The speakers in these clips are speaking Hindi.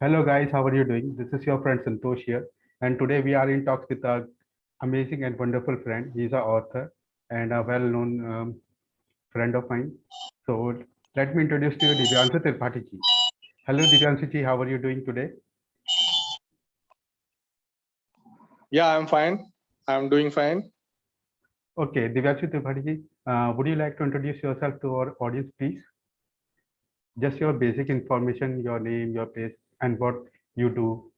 Hello guys, how are you doing? This is your friend Santosh here, and today we are in talks with a amazing and wonderful friend. He is an author and a well-known friend of mine. So let me introduce to you Divyanshu Tripathi ji. Hello Divyanshu ji, how are you doing today? Yeah, I'm fine. I'm doing fine. Okay, Divyanshu Tripathi ji, would you like to introduce yourself to our audience, please? Just your basic information, your name, your place, and what you do.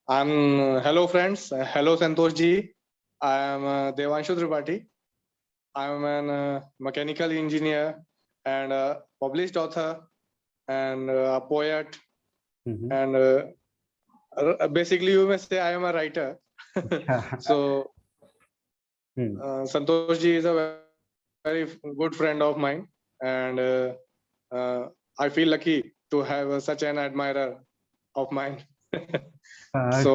Hello friends. Hello Santosh ji. I am Devanshu Tripathi. I am an mechanical engineer and a published author and a poet. Mhm. And basically, you may say I am a writer. So Santosh ji is a very good friend of mine, and I feel lucky to have such an admirer of mine. Uh, So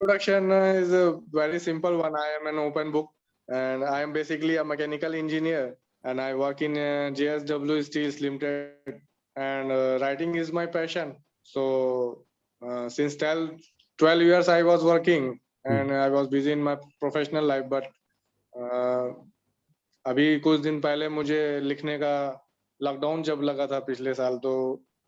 introduction is a very simple one. I am an open book, and I am basically a mechanical engineer, and I work in JSW Steels Limited, and writing is my passion. So since 12 years I was working, and I was busy in my professional life, but अभी कुछ दिन पहले मुझे लिखने का लॉकडाउन जब लगा था पिछले साल, तो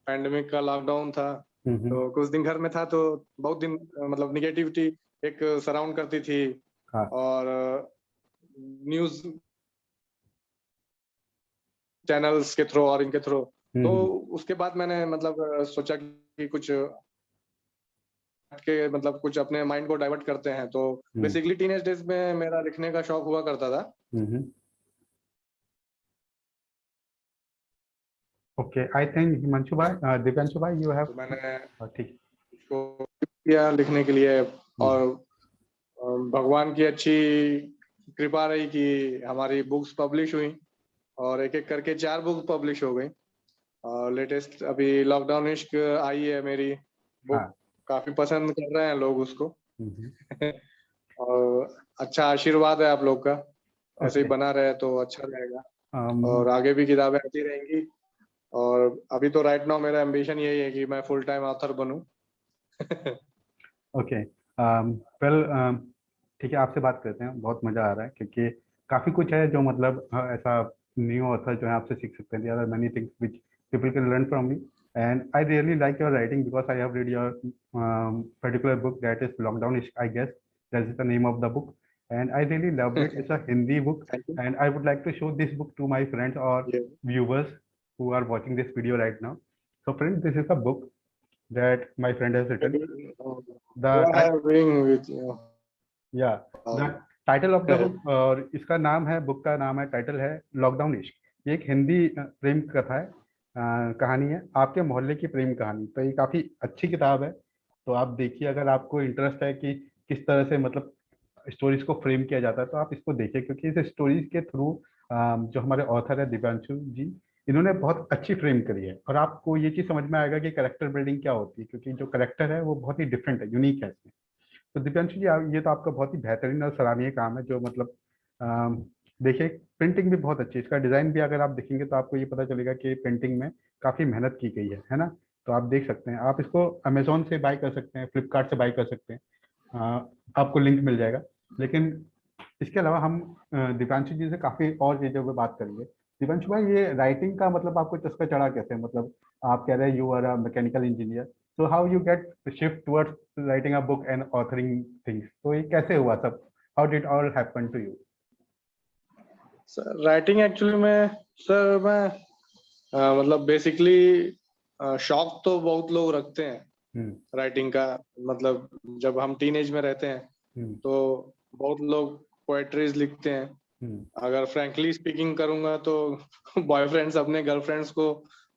पैंडेमिक का लॉकडाउन था, तो कुछ दिन घर में था, तो बहुत दिन मतलब निगेटिविटी एक सराउंड करती थी, और न्यूज चैनल्स के थ्रू और इनके थ्रू, तो उसके बाद मैंने मतलब सोचा कि कुछ के मतलब कुछ अपने माइंड को डाइवर्ट करते हैं, तो बेसिकली टीनेज डेज में मेरा लिखने का शौक हुआ करता था. Okay, I think Himanshu bhai, Divyanshu bhai, you have. तो मैंने ठीक इसको किया लिखने के लिए, और भगवान की अच्छी कृपा रही कि हमारी बुक्स पब्लिश हुई, और एक एक करके 4 बुक पब्लिश हो गई, और लेटेस्ट अभी लॉकडाउन इश्क आई है मेरी बुक. काफी पसंद कर रहे हैं लोग उसको. और अच्छा आशीर्वाद है आप लोग का, ऐसे ही बना रहे तो अच्छा रहेगा, और आगे भी किताबें आती रहेंगी. और अभी तो राइट नाउ मेरा एम्बिशन यही है कि मैं फुल टाइम ऑथर बनूं. ओके, वेल, ठीक है, आपसे बात करते हैं. बहुत मजा आ रहा है क्योंकि काफी कुछ है जो मतलब ऐसा न्यू ऑथर जो है आपसे सीख सकते हैं. There are many things which people can learn from me, and I really like your writing because I have read your particular book, that is Lockdown Ish, I guess that is the name of the book, and I really loved it. It's a Hindi book, and I would like to show this book to my friends or viewers who are watching this video right now. So friends, this is a book that my friend has written. The title of the book, और इसका नाम है, बुक का नाम है, टाइटल है लॉकडाउन इश्क. ये एक हिंदी प्रेम कथा है, कहानी है, आपके मोहल्ले की प्रेम कहानी. तो ये काफी अच्छी किताब है, तो आप देखिए. अगर आपको इंटरेस्ट है कि किस तरह से मतलब स्टोरीज को फ्रेम किया जाता है, तो आप इसको देखिए, क्योंकि इस स्टोरीज के थ्रू जो हमारे ऑथर है दिव्यांशु जी, इन्होंने बहुत अच्छी फ्रेम करी है, और आपको ये चीज समझ में आएगा कि कैरेक्टर बिल्डिंग क्या होती है, क्योंकि जो कैरेक्टर है वो बहुत ही डिफरेंट है, यूनिक है इसमें. तो दिव्यांशु जी, ये तो आपका बहुत ही बेहतरीन और सराहनीय काम है, जो मतलब देखिए, प्रिंटिंग भी बहुत अच्छी है, इसका डिजाइन भी अगर आप देखेंगे तो आपको ये पता चलेगा कि प्रिंटिंग में काफी मेहनत की गई है ना. तो आप देख सकते हैं, आप इसको अमेजोन से बाय कर सकते हैं, फ्लिपकार्ट से बाय कर सकते हैं, आपको लिंक मिल जाएगा. लेकिन इसके अलावा हम दिव्यांशु जी से काफी और चीजों पर बात करेंगे. दिव्यांशु भाई, ये राइटिंग का मतलब आपको चस्का चढ़ा कैसे? मतलब आप कह रहे हैं you are a mechanical engineer, so how you get shift towards writing a book and authoring things? तो ये कैसे हुआ सब? How did all happen to you? Writing actually में सर मैं मतलब बेसिकली शौक तो बहुत लोग रखते हैं राइटिंग का. मतलब जब हम टीनेज में रहते हैं तो बहुत लोग पोएट्रीज लिखते हैं. अगर फ्रैंकली स्पीकिंग करूंगा तो बॉयफ्रेंड्स अपने गर्लफ्रेंड्स को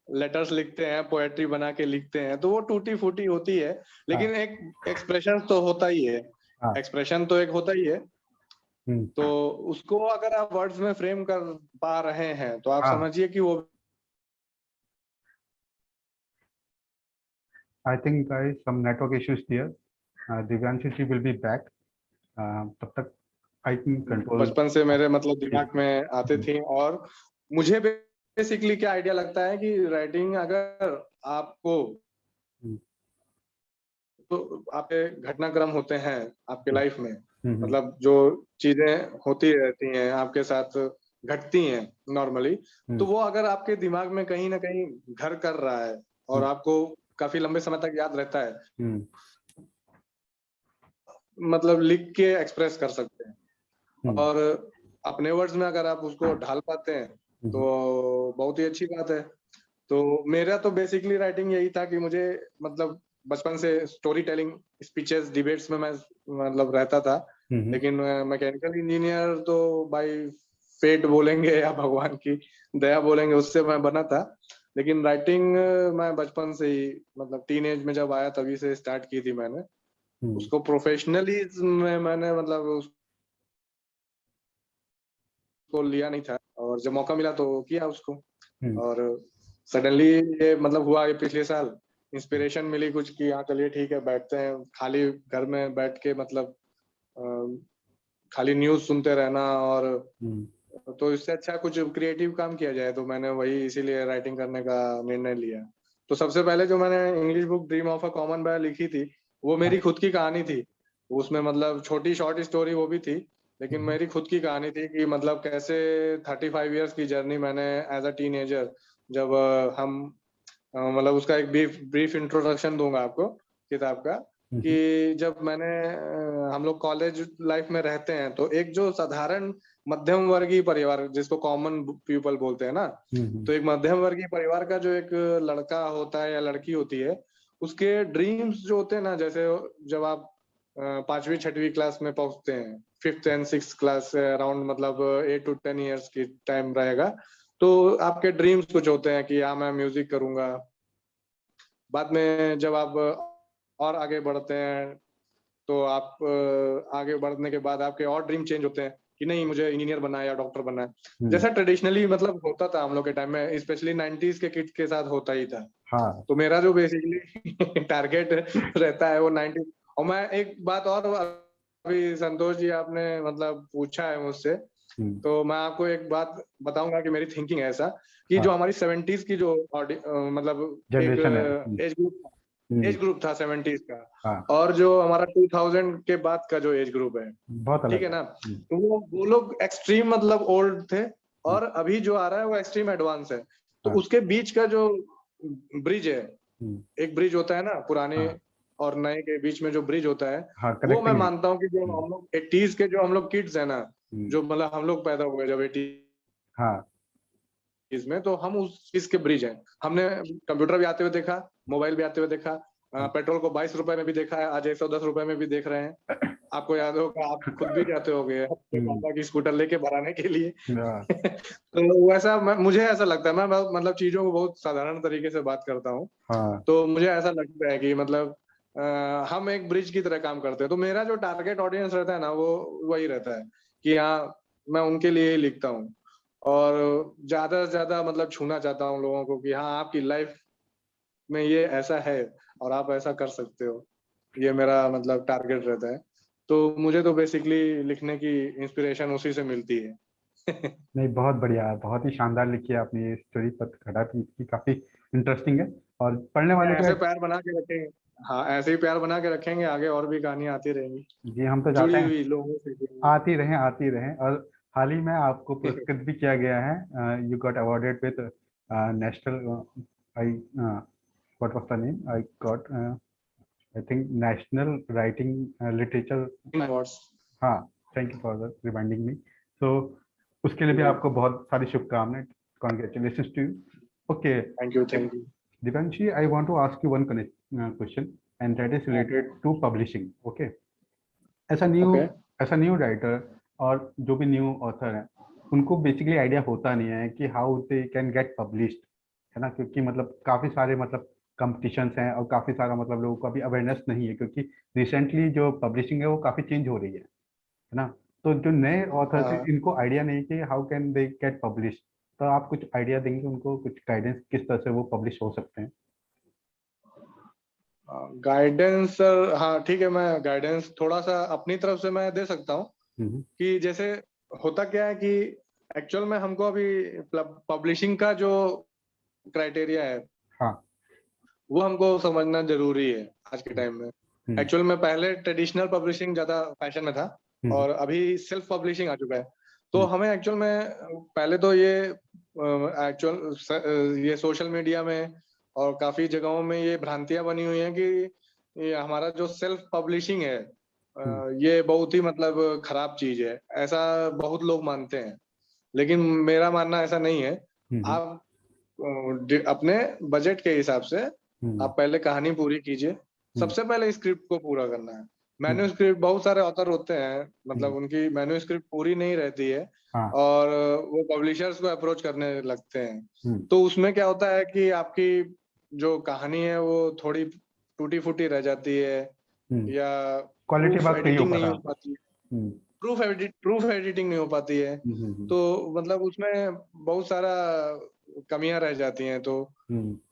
लेटर्स लिखते हैं, पोएट्री बना के लिखते हैं, तो वो टूटी फूटी होती है, लेकिन एक एक्सप्रेशन तो होता ही है. एक्सप्रेशन तो एक होता ही है. तो उसको अगर आप वर्ड्स में फ्रेम कर पा रहे हैं तो आप समझिए कि वो. I think guys some network issues there. Divyanshu ji will be back. तब तक I can control. बचपन से मेरे मतलब दिमाग में आते थे, और मुझे बेसिकली क्या आइडिया लगता है कि राइटिंग अगर आपको, तो आपके घटनाक्रम होते हैं आपके लाइफ में, मतलब जो चीजें होती रहती हैं आपके साथ, घटती हैं नॉर्मली, तो वो अगर आपके दिमाग में कहीं ना कहीं घर कर रहा है और आपको काफी लंबे समय तक याद रहता है, मतलब लिख के एक्सप्रेस कर सकते हैं। और अपने वर्ड्स में अगर आप उसको ढाल पाते हैं तो बहुत ही अच्छी बात है। तो मेरा तो बेसिकली राइटिंग यही था कि मुझे मतलब बचपन से स्टोरी टेलिंग, स्पीचेस, डिबेट्स में मैं मतलब रहता था। लेकिन मैकेनिकल इंजीनियर तो बाय फेट बोलेंगे या भगवान की दया बोलेंगे, उससे मैं बना था। लेकिन राइटिंग मैं बचपन से ही, मतलब टीन एज में जब आया तभी से स्टार्ट की थी मैंने उसको प्रोफेशनली में। मैंने मतलब उसको लिया नहीं था, और जब मौका मिला तो किया उसको। और सडनली ये मतलब हुआ कि पिछले साल इंस्पिरेशन मिली कुछ कि हाँ चलिए ठीक है, बैठते हैं खाली घर में बैठ के, मतलब खाली न्यूज सुनते रहना, और तो इससे अच्छा कुछ क्रिएटिव काम किया जाए। तो मैंने वही इसीलिए राइटिंग करने का निर्णय लिया। तो सबसे पहले जो मैंने English book dream of a common boy लिखी थी, वो मेरी खुद की कहानी थी। उसमें मतलब छोटी शॉर्ट स्टोरी वो भी थी, लेकिन मेरी खुद की कहानी थी कि मतलब कैसे 35 इयर्स की जर्नी मैंने एज अ टीनेजर, जब हम मतलब उसका एक ब्रीफ इंट्रोडक्शन दूंगा आपको किताब का, कि जब मैंने हम लोग कॉलेज लाइफ में रहते हैं तो एक जो साधारण मध्यम वर्गीय परिवार, जिसको कॉमन पीपल बोलते हैं ना, तो एक मध्यम वर्गीय परिवार का जो एक लड़का होता है या लड़की होती है, उसके ड्रीम्स जो होते हैं ना, जैसे जब आप 5वीं 6वीं क्लास में पहुंचते हैं, 5th and 6th class around, मतलब 8 to 10 ईयर्स की टाइम रहेगा, तो आपके ड्रीम्स कुछ होते हैं कि हाँ मैं म्यूजिक करूंगा। बाद में जब आप और आगे बढ़ते हैं तो आप आगे बढ़ने के बाद आपके और ड्रीम चेंज होते हैं कि नहीं मुझे इंजीनियर बनना है या डॉक्टर बनना है, जैसा ट्रेडिशनली मतलब होता था हम लोग के टाइम में, स्पेशली 90s के किड्स के साथ होता ही था। हाँ। तो मेरा जो बेसिकली टारगेट रहता है वो 90। और मैं एक बात और, अभी संतोष जी आपने मतलब पूछा है मुझसे, तो मैं आपको एक बात बताऊंगा कि मेरी थिंकिंग है ऐसा कि जो हमारी 70s की जो मतलब जनरेशन है। एक एज ग्रुप था 70s का, हाँ। और जो हमारा 2000 के बाद का जो एज ग्रुप है, बहुत ठीक अलग है है। ना, तो वो लोग एक्सट्रीम मतलब ओल्ड थे, और अभी जो आ रहा है वो एक्सट्रीम एडवांस है। तो हाँ। उसके बीच का जो ब्रिज है, हम्म, एक ब्रिज होता है ना पुराने हाँ। और नए के बीच में जो ब्रिज होता है, हाँ, वो मैं कनेक्टिंग। मानता हूँ कि जो हम लोग 80s के जो हम लोग किड्स है ना, हम्म, जो मतलब हम लोग पैदा हुए जब 80s हाँ। में, तो हम उस चीज के ब्रिज हैं। हमने कंप्यूटर भी आते हुए देखा, मोबाइल भी आते हुए देखा, पेट्रोल को 22 रुपए में भी देखा है, आज 110 रुपए में भी देख रहे हैं। आपको याद होगा, आप खुद भी जाते होगे अपने हम्म, पापा की स्कूटर लेके भराने के लिए। हाँ। तो वैसा मुझे ऐसा लगता है, मैं मतलब चीजों को बहुत साधारण तरीके से बात करता हूँ। हाँ। तो मुझे ऐसा लगता है कि मतलब हम एक ब्रिज की तरह काम करते हैं। तो मेरा जो टारगेट ऑडियंस रहता है ना, वो वही रहता है कि हाँ मैं उनके लिए ही लिखता हूँ, और ज्यादा से ज्यादा मतलब छूना चाहता हूँ लोगों को कि हाँ आपकी लाइफ में ये ऐसा है और आप ऐसा कर सकते हो। ये मेरा मतलब टारगेट रहता है। तो मुझे तो बेसिकली लिखने की इंस्पिरेशन उसी से मिलती है। नहीं, बहुत बढ़िया है, बहुत ही शानदार लिखी है आपने ये स्टोरी। पथकड़ा की इसकी काफी इंटरेस्टिंग है और पढ़ने वाले को। ऐसे प्यार बना के रखेंगे, हाँ ऐसे ही प्यार बना के रखेंगे, आगे और भी कहानियां आती रहेंगी, जी, हम तो चाहते जुड़ी हैं हुई लोगों से आती रहें आती रहें। और हाल ही में आपको पुरस्कृत भी किया गया है। You got awarded with national, I what was the name, I got I think national writing literature. Awards. हाँ। Thank you for the reminding me. सो उसके लिए भी आपको बहुत सारी शुभकामनाएं। Congratulation to you. Okay thank you, thank you. Dipanshi, I want to ask you one question, and that is related to publishing. Okay. ऐसा न्यू ओके। ऐसा न्यू राइटर और जो भी न्यू ऑथर है, उनको बेसिकली आइडिया होता नहीं है कि how they can get published, है ना। क्योंकि मतलब काफ़ी सारे मतलब कंपटीशंस हैं और काफ़ी सारा मतलब लोगों को अभी अवेयरनेस नहीं है, क्योंकि रिसेंटली जो पब्लिशिंग है वो काफ़ी चेंज हो रही है ना। तो जो नए ऑथर्स हैं हाँ, इनको आइडिया नहीं कि how can they get publish. तो आप कुछ आइडिया देंगे उनको, कुछ गाइडेंस किस तरह से वो पब्लिश हो सकते हैं। गाइडेंस सर, हाँ ठीक है, मैं गाइडेंस थोड़ा सा अपनी तरफ से मैं दे सकता हूँ। हम्म। कि जैसे होता क्या है कि एक्चुअल में हमको अभी पब्लिशिंग का जो क्राइटेरिया है, हाँ, वो हमको समझना जरूरी है आज के टाइम में। एक्चुअल में पहले ट्रेडिशनल पब्लिशिंग ज्यादा फैशन में था और अभी सेल्फ पब्लिशिंग आ चुका है। तो हमें एक्चुअल में पहले तो ये सोशल मीडिया में और काफी जगहों में ये भ्रांतियां बनी हुई हैं कि ये हमारा जो सेल्फ पब्लिशिंग है ये बहुत ही मतलब खराब चीज है, ऐसा बहुत लोग मानते हैं। लेकिन मेरा मानना ऐसा नहीं है। आप अपने बजट के हिसाब से आप पहले कहानी पूरी कीजिए। सबसे पहले स्क्रिप्ट को पूरा करना है। मैन्युस्क्रिप्ट, बहुत सारे ऑथर होते हैं, मतलब उनकी मैन्युस्क्रिप्ट पूरी नहीं रहती है और वो पब्लिशर्स को अप्रोच करने लगते हैं। तो उसमें क्या होता है कि आपकी जो कहानी है वो थोड़ी टूटी फूटी रह जाती है या क्वालिटी प्रूफ बात सही हो एडिटिंग नहीं पाता। हो पाती, प्रूफ एडिटिंग नहीं हो पाती है। तो मतलब उसमें बहुत सारा कमियां रह जाती हैं। तो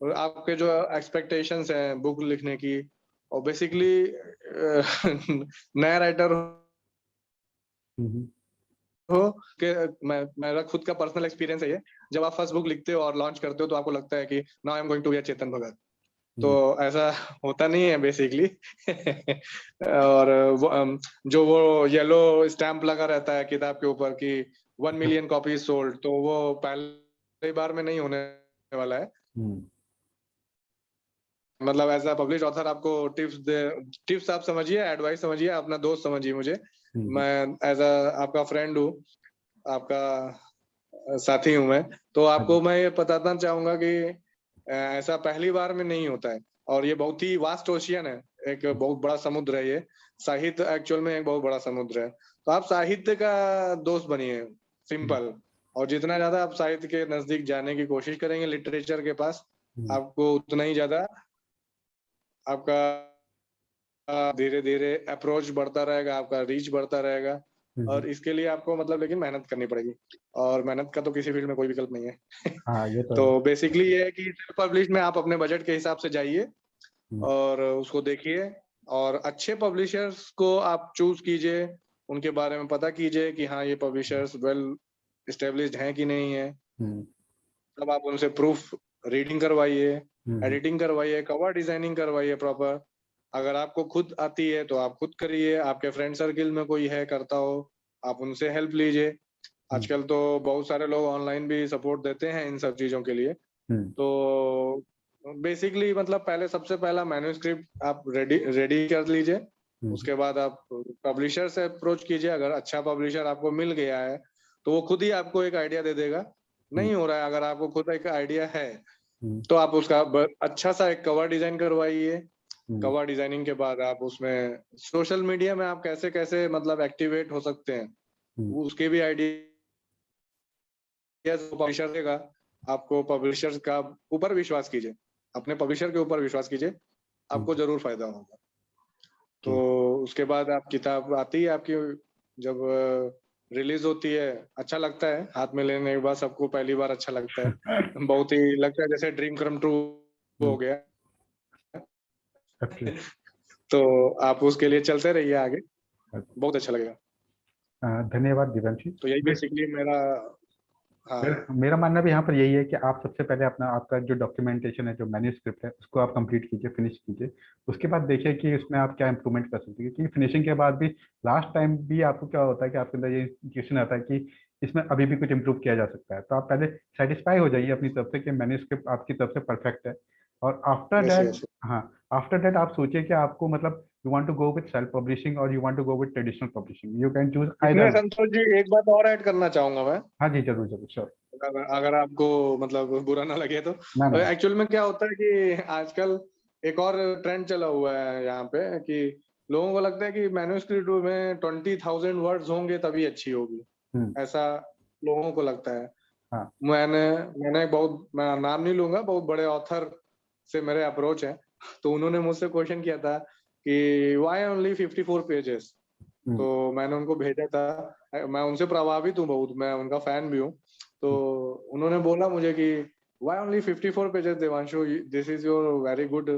और आपके जो एक्सपेक्टेशंस हैं बुक लिखने की, और बेसिकली नया राइटर हो कि मेरा खुद का पर्सनल एक्सपीरियंस है ये, जब आप फर्स्ट बुक लिखते हो और लॉन्च करते हो तो आपको लगता है कि now I am going to be a Chetan Bhagat. तो ऐसा होता नहीं है बेसिकली। और जो वो येलो स्टैंप लगा रहता है किताब के ऊपर कि 1 मिलियन कॉपीज सोल्ड, तो वो पहली बार में नहीं होने वाला है। मतलब एज अ पब्लिश ऑथर आपको टिप्स आप समझिए, एडवाइस समझिए, अपना दोस्त समझिए मुझे। मैं एज अ आपका फ्रेंड हूँ, आपका साथी हूँ मैं। तो आपको मैं ये बताना चाहूंगा कि ऐसा पहली बार में नहीं होता है और ये बहुत ही वास्ट ओशियन है, एक बहुत बड़ा समुद्र है ये। साहित्य एक्चुअल में एक बहुत बड़ा समुद्र है। तो आप साहित्य का दोस्त बनिए, सिंपल। और जितना ज्यादा आप साहित्य के नजदीक जाने की कोशिश करेंगे, लिटरेचर के पास, आपको उतना ही ज्यादा आपका धीरे धीरे अप्रोच बढ़ता रहेगा, आपका रीच बढ़ता रहेगा। और इसके लिए आपको मतलब लेकिन मेहनत करनी पड़ेगी, और मेहनत का तो किसी फील्ड में कोई विकल्प नहीं है। हाँ, ये तो तो बेसिकली ये है कि सेल्फ पब्लिश में आप अपने बजट के हिसाब से जाइए और उसको देखिए, और अच्छे पब्लिशर्स को आप चूज कीजिए, उनके बारे में पता कीजिए कि हाँ ये पब्लिशर्स वेल एस्टेब्लिश्ड हैं कि नहीं है। तब आप उनसे प्रूफ रीडिंग करवाइए, एडिटिंग करवाइए, कवर डिजाइनिंग करवाइए प्रॉपर। अगर आपको खुद आती है तो आप खुद करिए, आपके फ्रेंड सर्किल में कोई है करता हो, आप उनसे हेल्प लीजिए। आजकल तो बहुत सारे लोग ऑनलाइन भी सपोर्ट देते हैं इन सब चीजों के लिए। तो बेसिकली मतलब पहले सबसे पहला मैन्युस्क्रिप्ट आप रेडी कर लीजिए। उसके बाद आप पब्लिशर से अप्रोच कीजिए। अगर अच्छा पब्लिशर आपको मिल गया है तो वो खुद ही आपको एक आइडिया दे देगा। नहीं हो रहा है, अगर आपको खुद एक आइडिया है तो आप उसका अच्छा सा एक कवर डिजाइन करवाइए। कवर डिजाइनिंग के बाद आप उसमें सोशल मीडिया में आप कैसे कैसे मतलब एक्टिवेट हो सकते हैं उसके भी आइडिया पब्लिशर देगा आपको। पब्लिशर का ऊपर विश्वास कीजिए, अपने पब्लिशर के ऊपर विश्वास कीजिए, आपको जरूर फायदा होगा। तो उसके बाद आप किताब आती है आपकी, जब रिलीज होती है, अच्छा लगता है हाथ में लेने के बाद, सबको पहली बार अच्छा लगता है। बहुत ही लगता है जैसे ड्रीम कम ट्रू हो गया। तो आप उसके लिए चलते रहिए आगे, बहुत अच्छा लगेगा। धन्यवाद दिव्यांशी। तो यही बेसिकली मेरा मेरा मानना भी यहाँ पर यही है कि आप सबसे पहले अपना आपका जो डॉक्यूमेंटेशन है, जो मैन्यूस्क्रिप्ट है, उसको आप कंप्लीट कीजिए, फिनिश कीजिए। उसके बाद देखिए कि उसमें आप क्या इंप्रूवमेंट कर सकते हैं, क्योंकि फिनिशिंग के बाद भी लास्ट टाइम भी आपको क्या होता है कि आपके अंदर ये क्वेश्चन आता है कि इसमें अभी भी कुछ इंप्रूव किया जा सकता है। तो आप पहले सेटिस्फाई हो जाइए अपनी तरफ से कि मैन्यूस्क्रिप्ट आपकी तरफ से परफेक्ट है, और आफ्टर दैट, हाँ, आफ्टर दैट आप सोचिए कि आपको मतलब you want to go with self publishing or you want to go with traditional publishing, you can choose either। इसमें संतोष जी एक बात और ऐड करना चाहूंगा मैं। हाँ जी, जरूर जरूर, श्योर। अगर आपको मतलब बुरा ना लगे तो। ना ना। एक्चुअल में क्या होता है कि आजकल एक और ट्रेंड चला हुआ है यहाँ पे कि लोगों को लगता है कि मैन्युस्क्रिप्ट में 20,000 वर्ड्स होंगे तभी अच्छी होगी, ऐसा लोगों को लगता है। हाँ। मैंने मैं नाम नहीं लूंगा, बहुत बड़े ऑथर से मेरे अप्रोच है, तो उन्होंने मुझसे क्वेश्चन किया था कि व्हाई ओनली 54 पेजेस। तो मैंने उनको भेजा था, मैं उनसे प्रभावित हूँ बहुत, मैं उनका फैन भी हूँ। तो उन्होंने बोला मुझे कि why only 54 pages Devanshu, this is your very good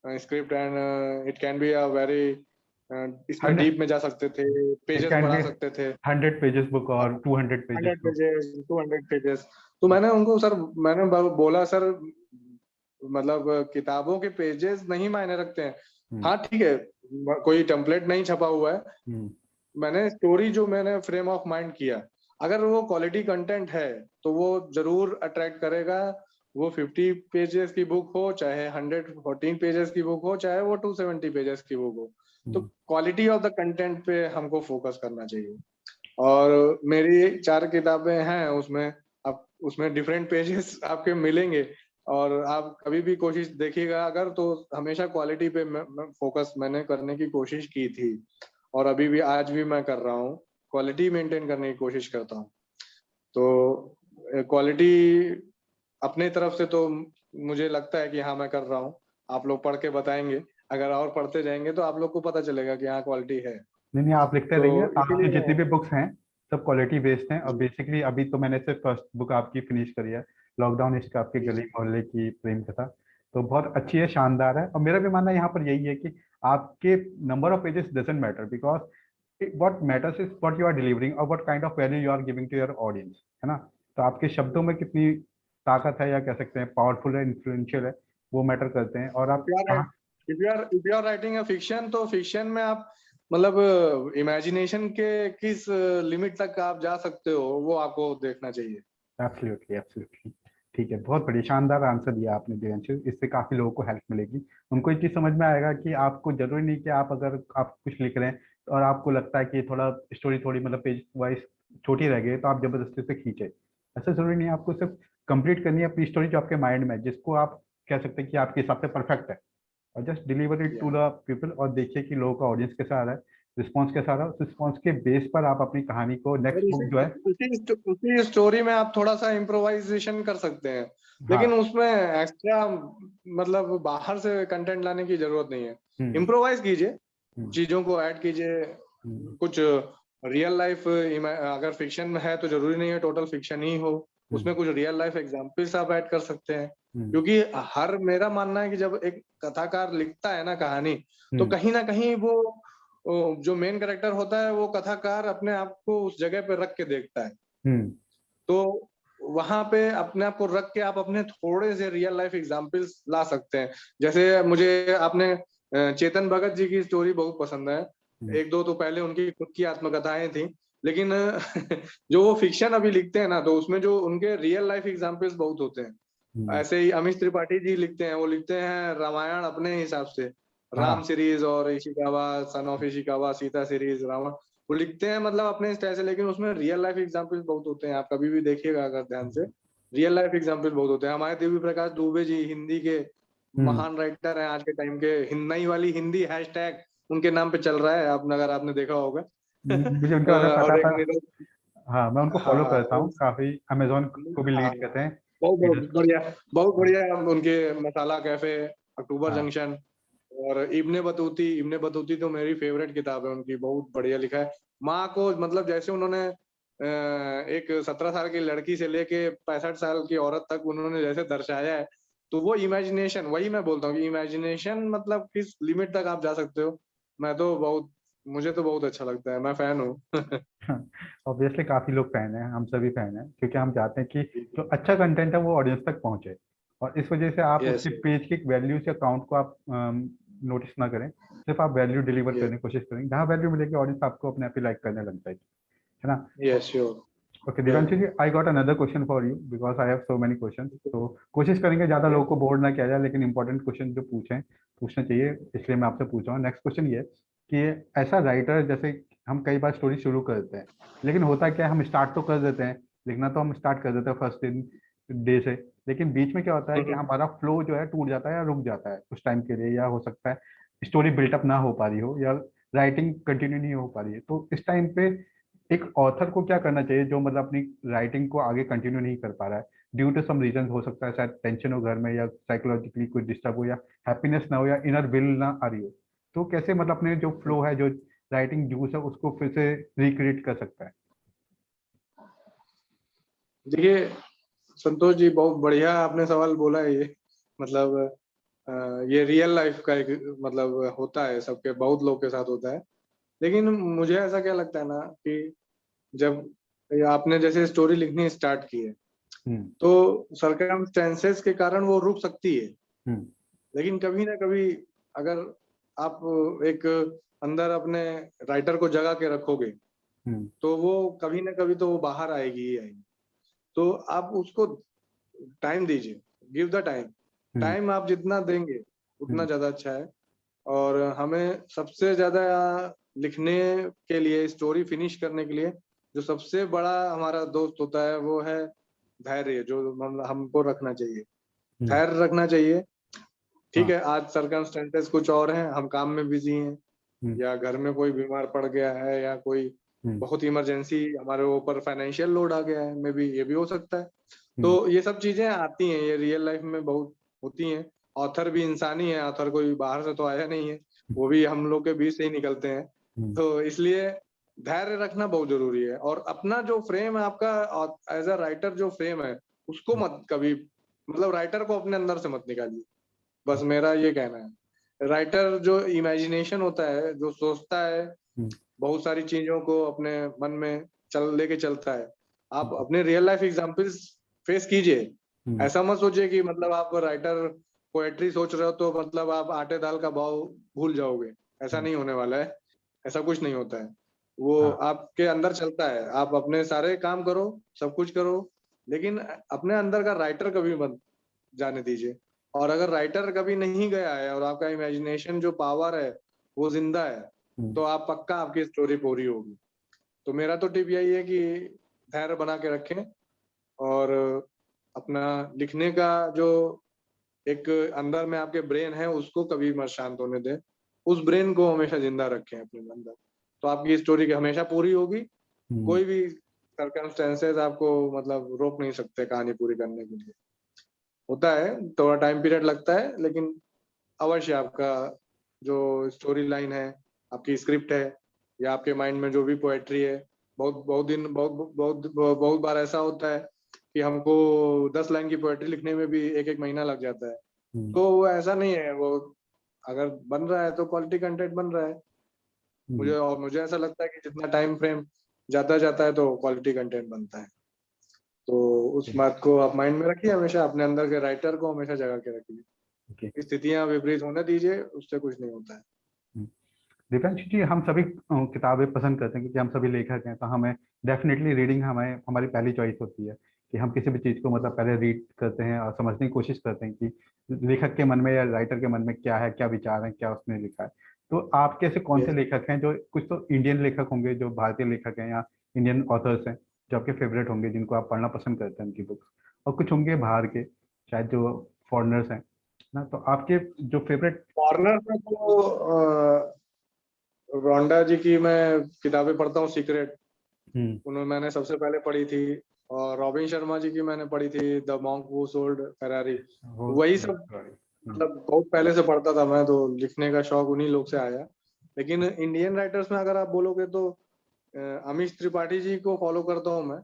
script and it can be a very इसमें डीप में जा सकते थे, पेजेस बढ़ा सकते थे, 100 पेजेस बुक और 200 पेजेस 100 पेजेस, 200 पेजेस। तो मैंने उनको सर, मैंने बोला सर, मतलब किताबों के पेजेस नहीं मायने रखते हैं। हाँ ठीक है, कोई टेम्पलेट नहीं छपा हुआ है, मैंने स्टोरी जो मैंने फ्रेम ऑफ माइंड किया, अगर वो क्वालिटी कंटेंट है तो वो जरूर अट्रैक्ट करेगा। वो 50 पेजेस की बुक हो, चाहे 114 पेजेस की बुक हो, चाहे वो 270 पेजेस की बुक हो, तो क्वालिटी ऑफ द कंटेंट पे हमको फोकस करना चाहिए। और मेरी 4 किताबें हैं, उसमें आप उसमें डिफरेंट पेजेस आपके मिलेंगे, और आप कभी भी कोशिश देखिएगा अगर, तो हमेशा क्वालिटी पे फोकस मैंने करने की कोशिश की थी, और अभी भी आज भी मैं कर रहा हूँ, क्वालिटी मेंटेन करने की कोशिश करता हूँ। तो क्वालिटी अपने तरफ से तो मुझे लगता है कि हाँ मैं कर रहा हूँ। आप लोग पढ़ के बताएंगे, अगर और पढ़ते जाएंगे तो आप लोग को पता चलेगा कि हाँ क्वालिटी है। नहीं, आप लिखते तो रहिए, आपकी इसीलिए जितनी भी बुक्स हैं सब क्वालिटी बेस्ड हैं। और बेसिकली अभी तो मैंने सिर्फ फर्स्ट बुक आपकी फिनिश करी है, लॉकडाउन इश्क, आपके गली मोहल्ले की प्रेम कथा। तो बहुत अच्छी है, शानदार है। और मेरा भी मानना यहाँ पर यही है कि आपके number of pages doesn't matter, because what matters is what you are delivering और what kind of value you are giving to your audience, है ना। तो आपके शब्दों में कितनी ताकत है, या कह सकते हैं पावरफुल है, इन्फ्लुएंशियल है, वो मैटर करते हैं। और आप कहाँ। If you are writing a fiction, तो फिक्शन में आप मतलब इमेजिनेशन के किस लिमिट तक आप जा सकते हो, वो आपको देखना चाहिए। Absolutely, absolutely. ठीक है, बहुत बढ़िया, शानदार आंसर दिया आपने देवांशु। इससे काफी लोगों को हेल्प मिलेगी। उनको ये चीज समझ में आएगा कि आपको जरूरी नहीं कि आप, अगर आप कुछ लिख रहे हैं और आपको लगता है कि थोड़ा स्टोरी थोड़ी मतलब पेज वाइज छोटी रह गई, तो आप जबरदस्ती से खींचे। ऐसा जरूरी नहीं है, आपको सिर्फ कंप्लीट करनी है अपनी स्टोरी जो आपके माइंड में है, जिसको आप कह सकते हैं कि आपके हिसाब से परफेक्ट है। और just deliver it to the people, और देखिए कि लोगों का ऑडियंस कैसा आ रहा है, रिस्पॉन्स कैसा आ रहा है। उस रिस्पॉन्स के बेस पर आप अपनी कहानी को, और नेक्स्ट बुक जो है। उसी स्टोरी में आप थोड़ा सा इम्प्रोवाइजेशन कर सकते हैं, लेकिन हाँ। उसमें एक्स्ट्रा मतलब बाहर से कंटेंट लाने की जरूरत नहीं है। हम्म। इम्प्रोवाइज कीजिए, हम्म। चीजों को ऐड कीजिए, हम्म। कुछ रियल लाइफ, अगर फिक्शन में है तो जरूरी नहीं है टोटल फिक्शन ही हो, उसमें कुछ रियल लाइफ एग्जांपल्स आप ऐड कर सकते हैं। हम्म। क्योंकि हर, मेरा मानना है कि जब एक कथाकार लिखता है ना कहानी, तो हम्म। कहीं ना कहीं वो जो मेन कैरेक्टर होता है, वो कथाकार अपने आप को उस जगह पे रख के देखता है। हम्म। तो वहां पे अपने आप को रख के आप अपने थोड़े से रियल लाइफ एग्जांपल्स ला सकते हैं। जैसे मुझे आपने चेतन भगत जी की स्टोरी बहुत पसंद है। हम्म। एक दो तो पहले उनकी खुद की आत्मकथाएं थी, लेकिन जो वो फिक्शन अभी लिखते हैं ना, तो उसमें जो उनके रियल लाइफ एग्जांपल्स बहुत होते हैं। हम्म। ऐसे ही अमिश त्रिपाठी जी लिखते हैं, वो लिखते हैं रामायण अपने हिसाब से, राम हाँ। सीरीज और Ikshvaku, son of Ikshvaku, Sita series, Ravan, वो लिखते हैं मतलब अपने स्टाइल से, लेकिन उसमें रियल लाइफ एग्जांपल्स बहुत होते हैं। आप कभी भी देखिएगा अगर ध्यान से, रियल लाइफ एग्जांपल बहुत होते हैं। हमारे देवी प्रकाश दुबे जी हिंदी के हम्म। महान राइटर हैं आज के टाइम के, नई वाली हिंदी हैशटैग उनके नाम पे चल रहा है, आप अगर आपने देखा होगा। मुझे उनके बारे में पता और एक था। हाँ, मैं उनको फॉलो हाँ, करता हूँ, काफी अमेजोन को भी हाँ, लीड करते हैं। बहुत बहुत लीडर्स को। बढ़िया, बहुत हाँ। बढ़िया। उनके मसाला कैफे, अक्टूबर हाँ। जंक्शन, और इब्ने बतूती तो मेरी फेवरेट किताब है उनकी, बहुत बढ़िया लिखा है। माँ को मतलब जैसे उन्होंने एक 17 साल की लड़की से लेके 65 साल की औरत तक उन्होंने जैसे दर्शाया है, तो वो इमेजिनेशन, वही मैं बोलता हूँ कि इमेजिनेशन मतलब किस लिमिट तक आप जा सकते हो। मैं तो बहुत, मुझे तो बहुत अच्छा लगता है, मैं फैन हूँ। ऑब्वियसली काफी लोग फैन हैं, हम सभी फैन हैं, क्योंकि हम चाहते हैं कि जो अच्छा कंटेंट है वो ऑडियंस तक पहुंचे। और इस वजह से आप यस, उसके पेज के वैल्यूज या काउंट को आप नोटिस ना करें, सिर्फ आप वैल्यू डिलीवर यस, करने की कोशिश करें। जहाँ वैल्यू मिलेगी ऑडियंस आपको अपने आप ही लाइक करने लग जाएगी, है ना। Yes, sure, okay sure. Divyanshu ji, I got another question for you, because I have so many questions. तो कोशिश करेंगे ज्यादा लोगों को बोर ना किया जाए, लेकिन इंपॉर्टेंट क्वेश्चन जो पूछना चाहिए, इसलिए मैं आपसे पूछ रहा हूँ। नेक्स्ट क्वेश्चन ये कि ऐसा राइटर, जैसे हम कई बार स्टोरी शुरू करते हैं, लेकिन होता क्या है, हम स्टार्ट तो कर देते हैं, लिखना तो हम स्टार्ट कर देते हैं फर्स्ट डे से, लेकिन बीच में क्या होता है कि हमारा फ्लो जो है टूट जाता है या रुक जाता है कुछ टाइम के लिए, या हो सकता है स्टोरी बिल्टअप ना हो पा रही हो, या राइटिंग कंटिन्यू नहीं हो पा रही है। तो इस टाइम पे एक ऑथर को क्या करना चाहिए, जो मतलब अपनी राइटिंग को आगे कंटिन्यू नहीं कर पा रहा है ड्यू टू सम रीजन, हो सकता है शायद टेंशन हो घर में, या साइकोलॉजिकली कोई डिस्टर्ब हो, या हैप्पीनेस ना हो, या इनर विल ना आ रही हो। तो कैसे मतलब अपने जो फ्लो है, जो राइटिंग जूस है, उसको फिर से रिक्रिएट कर सकता है। देखिए संतोष जी, बहुत बढ़िया आपने सवाल बोला है ये। मतलब ये रियल लाइफ का एक मतलब होता है, सबके बहुत लोग के साथ होता है। लेकिन मुझे ऐसा क्या लगता है ना कि जब आपने जैसे स्टोरी लिखनी स्टार्ट की है, तो सर्कमस्टेंसेस के कारण वो रुक सकती है, लेकिन कभी ना कभी अगर आप एक अंदर अपने राइटर को जगा के रखोगे, तो वो कभी ना कभी तो वो बाहर आएगी ही आएगी। तो आप उसको टाइम दीजिए, गिव द टाइम। टाइम आप जितना देंगे उतना ज्यादा अच्छा है। और हमें सबसे ज्यादा लिखने के लिए, स्टोरी फिनिश करने के लिए जो सबसे बड़ा हमारा दोस्त होता है वो है धैर्य, जो हमको रखना चाहिए। धैर्य रखना चाहिए। ठीक है, आज सर्कमस्टेंसेस कुछ और हैं, हम काम में बिजी हैं, या घर में कोई बीमार पड़ गया है, या कोई बहुत इमरजेंसी हमारे ऊपर फाइनेंशियल लोड आ गया है, मे बी ये भी हो सकता है। तो ये सब चीजें आती हैं, ये रियल लाइफ में बहुत होती हैं। ऑथर भी इंसान ही है, ऑथर कोई बाहर से तो आया नहीं है, वो भी हम लोग के बीच से ही निकलते हैं। तो इसलिए धैर्य रखना बहुत जरूरी है। और अपना जो फ्रेम है आपका एज अ राइटर, जो फ्रेम है उसको मत कभी, मतलब राइटर को अपने अंदर से मत निकालिए, बस मेरा ये कहना है। राइटर जो इमेजिनेशन होता है, जो सोचता है, बहुत सारी चीजों को अपने मन में लेके चलता है। आप अपने रियल लाइफ एग्जांपल्स फेस कीजिए। ऐसा मत सोचिए कि मतलब आप राइटर पोएट्री सोच रहे हो तो मतलब आप आटे दाल का भाव भूल जाओगे। ऐसा नहीं होने वाला है, ऐसा कुछ नहीं होता है। वो आपके अंदर चलता है। आप अपने सारे काम करो, सब कुछ करो, लेकिन अपने अंदर का राइटर कभी मत जाने दीजिए। और अगर राइटर कभी नहीं गया है और आपका इमेजिनेशन जो पावर है वो जिंदा है, तो आप पक्का आपकी स्टोरी पूरी होगी। तो मेरा तो टिप यही है कि धैर्य बना के रखें, और अपना लिखने का जो एक अंदर में आपके ब्रेन है उसको कभी मत शांत होने दें। उस ब्रेन को हमेशा जिंदा रखें अपने अंदर, तो आपकी स्टोरी की हमेशा पूरी होगी। कोई भी सर्कमस्टेंसेस आपको मतलब रोक नहीं सकते कहानी पूरी करने के लिए। होता है, थोड़ा टाइम पीरियड लगता है, लेकिन अवश्य आपका जो स्टोरी लाइन है, आपकी स्क्रिप्ट है, या आपके माइंड में जो भी पोएट्री है, बहुत बहुत दिन बहुत बहुत बहुत बार ऐसा होता है कि हमको 10 लाइन की पोएट्री लिखने में भी एक एक महीना लग जाता है। तो वो ऐसा नहीं है, वो अगर बन रहा है तो क्वालिटी कंटेंट बन रहा है। मुझे ऐसा लगता है कि जितना टाइम फ्रेम जाता जाता है तो क्वालिटी कंटेंट बनता है। तो उस बात को आप माइंड में रखिए, हमेशा अपने अंदर के राइटर को हमेशा जगा के रखिए। स्थितियां विपरीत होने दीजिए, उससे कुछ नहीं होता है। दिव्यांश जी, हम सभी किताबें पसंद करते हैं क्योंकि हम सभी लेखक हैं, तो हमें डेफिनेटली रीडिंग हमें हमारी पहली चॉइस होती है कि हम किसी भी चीज़ को मतलब पहले रीड करते हैं और समझने की कोशिश करते हैं कि लेखक के मन में या राइटर के मन में क्या है, क्या विचार है, क्या उसने लिखा है। तो आपके ऐसे कौन से लेखक हैं, जो कुछ तो इंडियन लेखक होंगे जो भारतीय लेखक हैं या इंडियन ऑथर्स हैं जो आपके फेवरेट होंगे, जिनको आप पढ़ना पसंद करते हैं उनकी बुक्स, और कुछ होंगे बाहर के शायद जो फॉरेनर्स हैं ना, तो आपके जो फेवरेट फॉरेनर में तो रोंडा जी की मैं किताबें पढ़ता हूँ, सीक्रेट, उन्होंने मैंने सबसे पहले पढ़ी थी। और रॉबिन शर्मा जी की मैंने पढ़ी थी, the monk who sold Ferrari. वही सब मतलब बहुत पहले से पढ़ता था मैं, तो लिखने का शौक उन्हीं लोग से आया। लेकिन इंडियन राइटर्स में अगर आप बोलोगे तो अमीश त्रिपाठी जी को फॉलो करता हूँ मैं।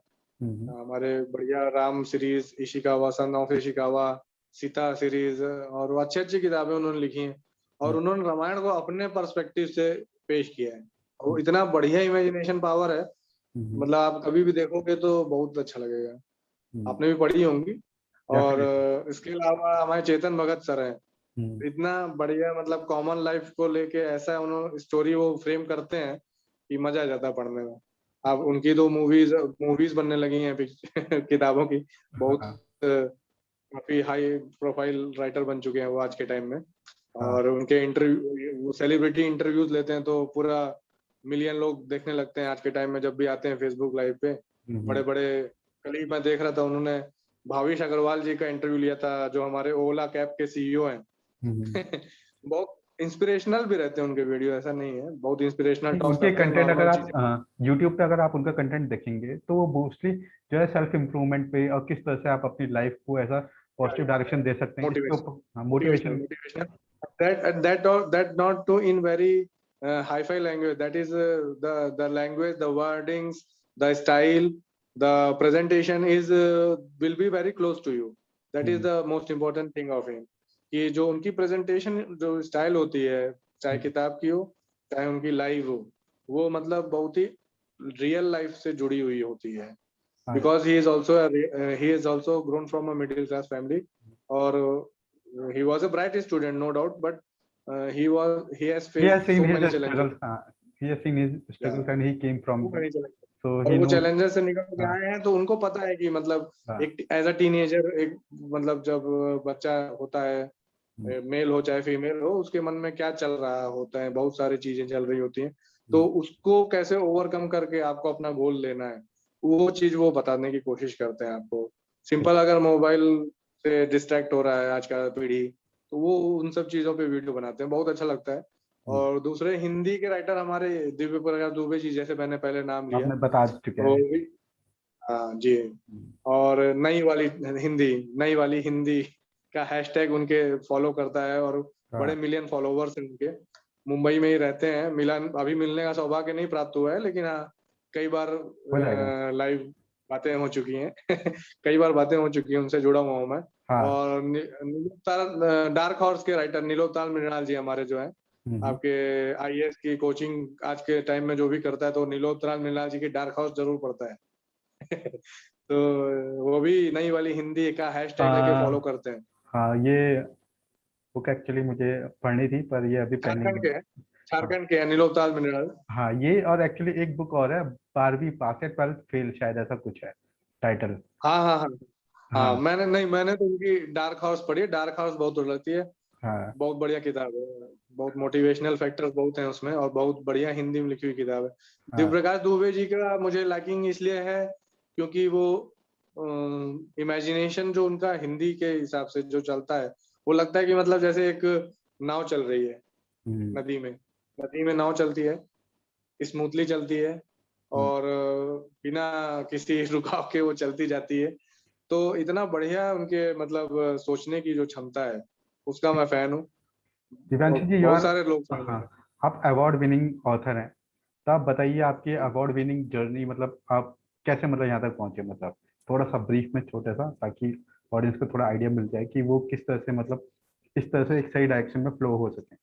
हमारे बढ़िया Ram series, Ishikawa, son of Ikshvaku, Sita series, और वो अच्छी अच्छी किताबें उन्होंने लिखी हैं। और उन्होंने रामायण को अपने पर्सपेक्टिव से पेश किया है। वो इतना बढ़िया इमेजिनेशन पावर है, मतलब आप कभी भी देखोगे तो बहुत अच्छा लगेगा। आपने भी पढ़ी होंगी। और इसके अलावा हमारे चेतन भगत सर हैं, इतना बढ़िया मतलब कॉमन लाइफ को लेके ऐसा उन्होंने स्टोरी वो फ्रेम करते हैं कि मजा आ जाता है पढ़ने में। अब उनकी तो मूवीज बनने लगी हैं किताबों की। बहुत काफी हाई प्रोफाइल राइटर बन चुके हैं वो आज के टाइम में। और उनके इंटरव्यू, सेलिब्रिटी इंटरव्यूज लेते हैं तो पूरा मिलियन लोग देखने लगते हैं आज के टाइम में, जब भी आते हैं फेसबुक लाइव पे। बड़े बड़े, कल ही मैं देख रहा था उन्होंने भावेश अग्रवाल जी का इंटरव्यू लिया था, जो हमारे ओला कैब के सीईओ हैं। बहुत इंस्पिरेशनल भी रहते हैं उनके वीडियो, ऐसा नहीं है, बहुत इंस्पिरेशनल टॉक उनके करते हैं, कंटेंट अगर नॉर्मल आप चीजें। यूट्यूब पे अगर आप उनका कंटेंट देखेंगे तो वो मोस्टली जो है सेल्फ इम्प्रूवमेंट पे और किस तरह से आप अपनी लाइफ को ऐसा पॉजिटिव डायरेक्शन दे सकते हैं, इसके ऊपर motivation. That not to in very hi-fi language. That is the language, the wordings, the style, the presentation is will be very close to you. That is the most important thing of him. कि जो उनकी प्रेजेंटेशन जो स्टाइल होती है, चाहे किताब की हो चाहे उनकी लाइव हो, वो मतलब बहुत ही रियल लाइफ से जुड़ी हुई होती है। Because he is also grown from a middle class family, और he was a bright student, no doubt, but he has He has faced seen so his many challenges. struggles. He has seen his Yeah, struggles and he came from so them. many challenges. So और he वो knows. चैलेंजेस से निकल के हाँ, आए हैं, तो उनको पता है कि मतलब हाँ, एक एज अ टीनेजर, एक मतलब जब बच्चा होता है, मेल हो चाहे फीमेल हो, उसके मन में क्या चल रहा होता है, बहुत सारी चीजें चल रही होती हैं, तो उसको कैसे ओवरकम करके आपको अपना गोल लेना है, वो चीज वो बताने की कोशिश करते हैं आपको। सिंपल अगर मोबाइल से डिस्ट्रैक्ट हो रहा है आज का पीढ़ी, तो वो उन सब चीजों पे वीडियो बनाते हैं, बहुत अच्छा लगता है। और दूसरे हिंदी के राइटर हमारे दिव्य प्रकाश दुबे जी, जैसे मैंने पहले नाम लिया, आपने बता चुके तो हैं। हाँ जी। और नई वाली हिंदी का हैशटैग उनके फॉलो करता है, और बड़े मिलियन फॉलोवर्स हैं उनके। मुंबई में ही रहते हैं, अभी मिलने का सौभाग्य नहीं प्राप्त हुआ है, लेकिन हाँ कई बार हो जाएगा। लाइव बातें हो चुकी हैं कई बार बातें हो चुकी हैं, उनसे जुड़ा हुआ हूँ मैं। हाँ। और डार्क हॉर्स के राइटर नीलोत्ताल मृणाल जी हमारे जो हैं, आपके आईएएस की कोचिंग आज के टाइम में जो भी करता है, तो नीलोत्ताल मृणाल जी की डार्क हॉर्स जरूर पढ़ता है तो वो भी नई वाली हिंदी का हैशटैग लेके फॉलो करते हैं। हाँ, ये बुक एक्चुअली मुझे पढ़नी थी पर ये अभी पेंडिंग झारखंड है। के हैं, हाँ, झारखंड के हैं नीलोत्ताल मृणाल। हाँ, ये और एक्चुअली एक बुक और है, 12वीं पास है 12th फेल, शायद ऐसा कुछ है टाइटल। हाँ हाँ हाँ हाँ, हाँ, मैंने तो उनकी डार्क हाउस पढ़ी है। डार्क हाउस बहुत लगती है, हाँ, बहुत बढ़िया किताब है, बहुत मोटिवेशनल फैक्टर्स बहुत हैं उसमें, और बहुत बढ़िया हिंदी में लिखी हुई किताब है। दिव्य हाँ, प्रकाश दुबे जी का मुझे लाइकिंग इसलिए है क्योंकि वो इमेजिनेशन जो उनका हिंदी के हिसाब से जो चलता है, वो लगता है कि मतलब जैसे एक नाव चल रही है नदी में। नदी में नाव चलती है, स्मूथली चलती है, और बिना किसी रुकाव के वो चलती जाती है। तो इतना बढ़िया उनके मतलब सोचने की जो क्षमता है, उसका मैं फैन हूँ, और दिव्यांशु जी, यू बहुत आर, सारे लोग फैन हाँ, हैं। आप अवार्ड विनिंग ऑथर हैं, तो आप बताइए आपके अवार्ड विनिंग जर्नी, मतलब आप कैसे मतलब यहाँ तक पहुंचे, मतलब थोड़ा सा ब्रीफ में छोटा सा, ताकि ऑडियंस को थोड़ा आइडिया मिल जाए कि वो किस तरह से, मतलब इस तरह से एक सही डायरेक्शन में फ्लो हो सके,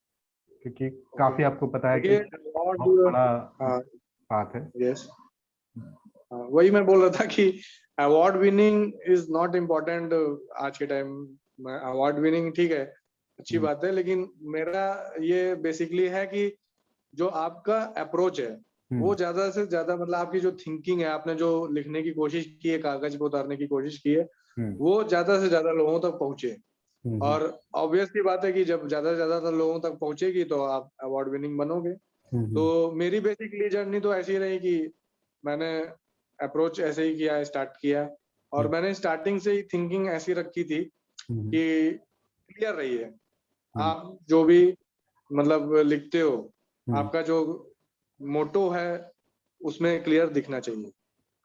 क्योंकि ओके, काफी आपको पता है कि देखिए अवार्ड, बहुत बड़ा हाँ, बात है। यस, वही मैं बोल रहा था कि award winning is not important आज के टाइम में। अवार्ड विनिंग ठीक है, अच्छी हम्म, बात है, लेकिन मेरा ये बेसिकली है कि जो आपका अप्रोच है, वो हम्म, ज्यादा से ज्यादा मतलब आपकी जो थिंकिंग है, आपने जो लिखने की कोशिश की है, कागज पे उतारने की कोशिश की है, हम्म, वो ज्यादा से ज्यादा लोगों तक पहुंचे। हम्म, और ऑब्वियस सी बात है कि जब ज्यादा से ज्यादा लोगों तक पहुंचेगी तो आप अवार्ड विनिंग बनोगे। तो हम्म, मेरी बेसिकली जर्नी तो ऐसी रही कि मैंने अप्रोच ऐसे ही किया, स्टार्ट किया, और हम्म, मैंने स्टार्टिंग से ही थिंकिंग ऐसी रखी थी हम्म, कि क्लियर रही है। हम्म, आप जो भी मतलब लिखते हो, हम्म, आपका जो मोटो है उसमें क्लियर दिखना चाहिए। हम्म,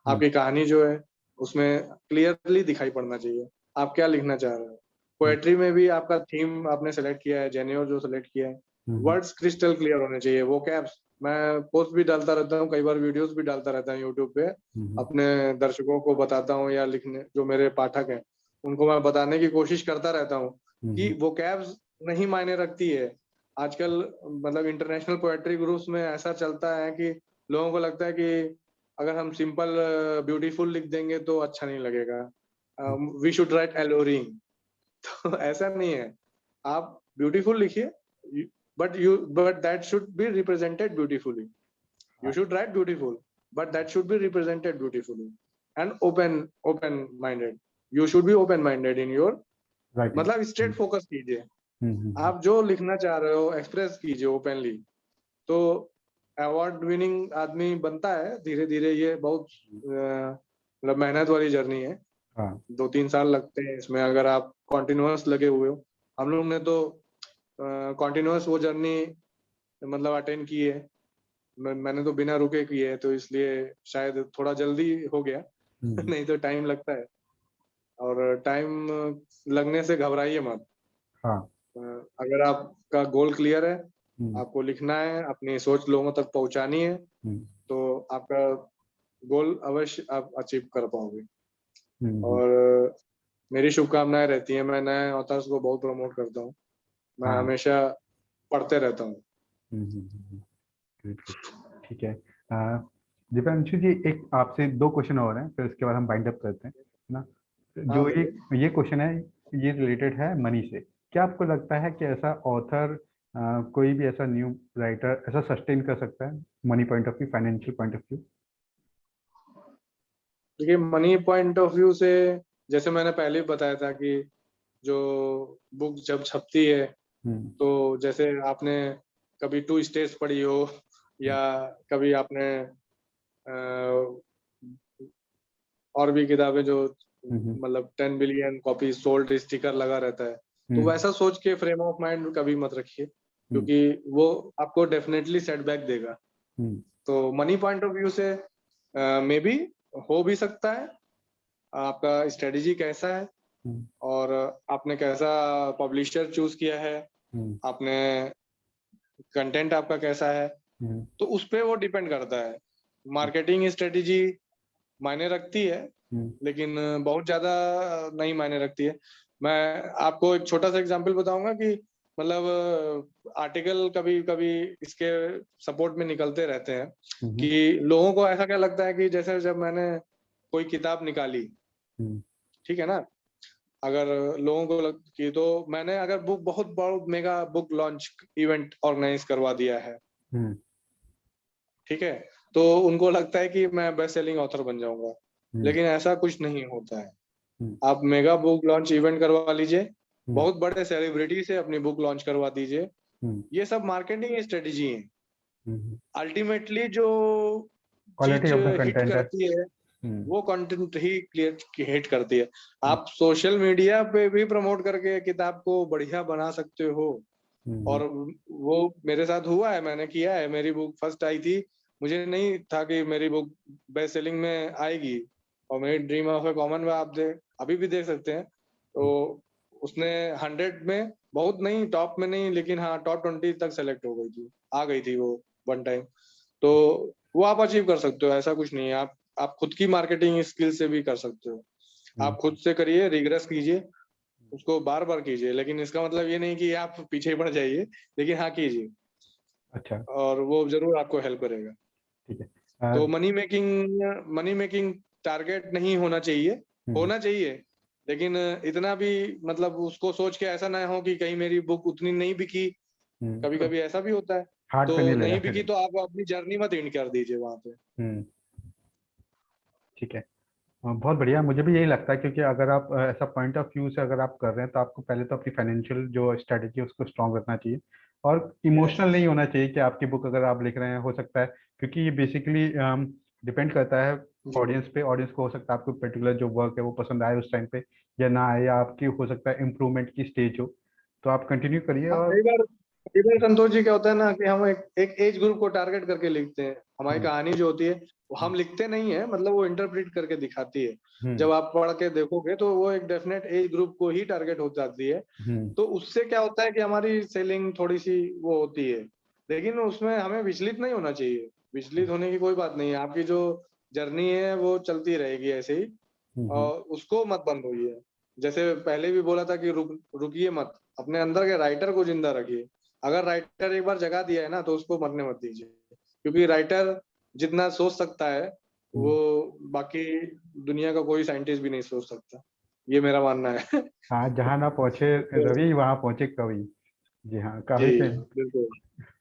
आपकी कहानी जो है उसमें क्लियरली दिखाई पड़ना चाहिए, आप क्या लिखना चाह रहे हो। हम्म, पोएट्री में भी आपका थीम आपने सेलेक्ट किया है, जेन्योर जो सेलेक्ट किया है, हम्म, वर्ड्स क्रिस्टल क्लियर होने चाहिए। वो कैप्स मैं पोस्ट भी डालता रहता हूँ, कई बार वीडियोस भी डालता रहता हूँ यूट्यूब पे, हम्म, अपने दर्शकों को बताता हूँ, या लिखने जो मेरे पाठक हैं उनको मैं बताने की कोशिश करता रहता हूँ कि हम्म, वो कैप्स नहीं मायने रखती है। आजकल मतलब इंटरनेशनल पोएट्री ग्रुप्स में ऐसा चलता है कि लोगों को लगता है कि अगर हम सिंपल ब्यूटीफुल लिख देंगे तो अच्छा नहीं लगेगा, वी शुड राइट एलोरिंग तो ऐसा नहीं है। आप ब्यूटीफुल लिखिए, but that should be represented beautifully. You should write beautiful, but that should be represented beautifully, and open minded. You should be open minded in your, writing. मतलब स्ट्रेट फोकस कीजिए। हम्म, आप जो लिखना चाह रहे हो एक्सप्रेस कीजिए ओपनली, तो अवार्ड विनिंग आदमी बनता है धीरे धीरे। ये बहुत मतलब मेहनत वाली जर्नी है, हाँ, 2-3 साल लगते हैं इसमें, अगर आप कॉन्टिन्यूअस लगे हुए हो। हम लोग ने तो कॉन्टिन्यूअस वो जर्नी मतलब अटेंड की है। मैंने तो बिना रुके की है, तो इसलिए शायद थोड़ा जल्दी हो गया हम्म, नहीं तो टाइम लगता है, और टाइम लगने से घबराइए मत। हाँ, अ, अगर आपका गोल क्लियर है, हम्म, आपको लिखना है, अपनी सोच लोगों तक पहुंचानी है, हम्म, तो आपका गोल अवश्य आप अचीव कर पाओगे। हम्म, और मेरी शुभकामनाएं रहती हैं। मैं नए ऑथर्स को बहुत प्रमोट करता हूँ। मैं हाँ। हमेशा पढ़ते रहता हूँ। ठीक है। दीपांशु जी, एक आपसे 2 क्वेश्चन और हैं, फिर उसके बाद हम बाइंड अप करते हैं, है ना। हाँ जो बोलिए। ये क्वेश्चन है, ये रिलेटेड है मनी से। क्या आपको लगता है कि ऐसा ऑथर, कोई भी ऐसा न्यू राइटर ऐसा सस्टेन कर सकता है money point of view, financial point of view? देखिए, मनी पॉइंट ऑफ व्यू से जैसे मैंने पहले भी बताया था कि जो बुक जब छपती है, तो जैसे आपने कभी टू स्टेट्स पढ़ी हो, या कभी आपने और भी किताबें जो मतलब 10 बिलियन कॉपी सोल्ड स्टिकर लगा रहता है, तो वैसा सोच के फ्रेम ऑफ माइंड कभी मत रखिए, क्योंकि वो आपको डेफिनेटली सेटबैक देगा। तो मनी पॉइंट ऑफ व्यू से मे बी हो भी सकता है। आपका स्ट्रेटेजी कैसा है, और आपने कैसा पब्लिशर चूज किया है, आपने कंटेंट आपका कैसा है, तो उस पे वो डिपेंड करता है। मार्केटिंग स्ट्रेटेजी मायने रखती है, लेकिन बहुत ज्यादा नहीं मायने रखती है। मैं आपको एक छोटा सा एग्जांपल बताऊंगा कि मतलब आर्टिकल कभी कभी इसके सपोर्ट में निकलते रहते हैं कि लोगों को ऐसा क्या लगता है कि जैसे जब मैंने कोई किताब निकाली, ठीक है ना, अगर लोगों को लग कि तो मैंने अगर बुक बहुत बड़ा mega book launch event organize करवा दिया है, ठीक है, तो उनको लगता है कि मैं बेस्ट सेलिंग ऑथर बन जाऊंगा, लेकिन ऐसा कुछ नहीं होता है। आप मेगा बुक लॉन्च इवेंट करवा लीजिए, बहुत बड़े सेलिब्रिटी से अपनी बुक लॉन्च करवा दीजिए, ये सब मार्केटिंग स्ट्रेटेजी है। अल्टीमेटली जो क्वालिटी चीज ऑफ द हिट कंटेंट है। करती है वो कंटेंट ही क्लियर हिट करती है। आप सोशल मीडिया पे भी प्रमोट करके किताब को बढ़िया बना सकते हो, और वो मेरे साथ हुआ है, मैंने किया है। मेरी बुक फर्स्ट आई थी, मुझे नहीं था कि मेरी बुक बेस्ट सेलिंग में आएगी, और मेरी ड्रीम ऑफ ए कॉमन में आप अभी भी देख सकते हैं, तो उसने 100 में, बहुत नहीं टॉप में नहीं, लेकिन हाँ टॉप 20 तक सेलेक्ट हो गई थी, आ गई थी वो वन टाइम। तो वो आप अचीव कर सकते हो, ऐसा कुछ नहीं है। आप खुद की मार्केटिंग स्किल से भी कर सकते हो। आप खुद से करिए, रिग्रेस कीजिए, उसको बार बार कीजिए, लेकिन इसका मतलब ये नहीं कि आप पीछे बढ़ जाइए, लेकिन हाँ कीजिए। अच्छा। और वो जरूर आपको हेल्प करेगा। ठीक है। तो मनी मेकिंग टारगेट नहीं होना चाहिए, होना चाहिए, लेकिन इतना भी मतलब उसको सोच के ऐसा ना हो कि कहीं मेरी बुक उतनी नहीं बिकी। कभी तो कभी ऐसा भी होता है, हार्ट पे तो नहीं लेना नहीं फिर। बिकी तो आप अपनी जर्नी मत एंड कर दीजिए वहां पे। ठीक है। बहुत बढ़िया, मुझे भी यही लगता है, क्योंकि अगर आप ऐसा पॉइंट ऑफ व्यू से अगर आप कर रहे हैं, तो आपको पहले तो अपनी फाइनेंशियल जो स्ट्रेटेजी है उसको स्ट्रांग रखना चाहिए, और यस। इमोशनल नहीं होना चाहिए कि आपकी बुक अगर आप लिख रहे हैं, हो सकता है, क्योंकि ये बेसिकली डिपेंड करता है जी। ऑडियंस पे। ऑडियंस को हो सकता है आपको पर्टिकुलर जो वर्क है वो पसंद आए उस टाइम पे, या ना आए, या आपकी हो सकता है इम्प्रूवमेंट की स्टेज हो। तो आप कंटिन्यू करिए। हाँ, और कई बार संतोष जी क्या होता है ना कि हम एक एज ग्रुप को टारगेट करके लिखते हैं। हमारी हम्म, कहानी जो होती है वो हम लिखते नहीं है, मतलब वो इंटरप्रेट करके दिखाती है। हम्म, जब आप पढ़ के देखोगे तो वो एक डेफिनेट एज ग्रुप को ही टारगेट हो जाती है। हम्म, तो उससे क्या होता है कि हमारी सेलिंग थोड़ी सी वो होती है, लेकिन उसमें हमें विचलित नहीं होना चाहिए। विचलित होने की कोई बात नहीं है, आपकी जो जर्नी है वो चलती रहेगी ऐसे ही, हम्म, और उसको मत बंद होइए। जैसे पहले भी बोला था कि रुकिए मत, अपने अंदर के राइटर को जिंदा रखिए। अगर राइटर एक बार जगा दिया है ना, तो उसको मरने मत दीजिए, क्योंकि राइटर जितना सोच सकता है वो हम्म। बाकी दुनिया का कोई साइंटिस्ट भी नहीं सोच सकता, ये मेरा मानना है। हाँ, जहाँ ना पहुंचे रवि, वहाँ पहुंचे कवि। जी हाँ, काफी जी बिल्कुल।